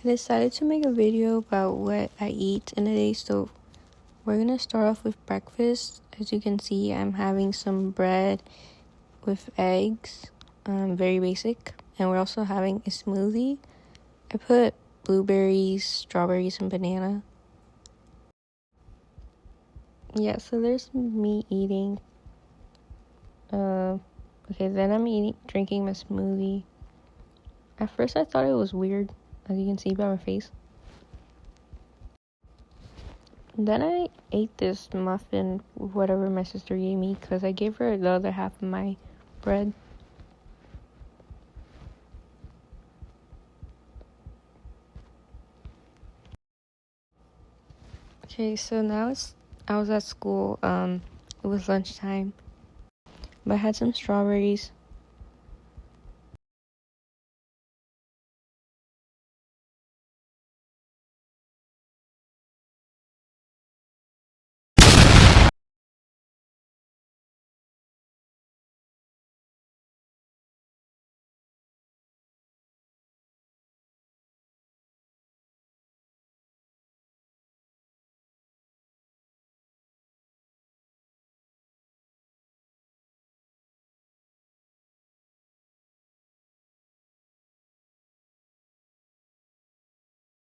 I decided to make a video about what I eat in a day, so we're gonna start off with breakfast. As you can see, I'm having some bread with eggs, very basic, and we're also having a smoothie. I put blueberries, strawberries, and banana. Yeah, so there's me eating. Okay, then I'm drinking my smoothie. At first I thought it was weird, as you can see by my face. Then I ate this muffin, whatever my sister gave me, because I gave her the other half of my bread. Okay, so now I was at school, it was lunchtime, but I had some strawberries,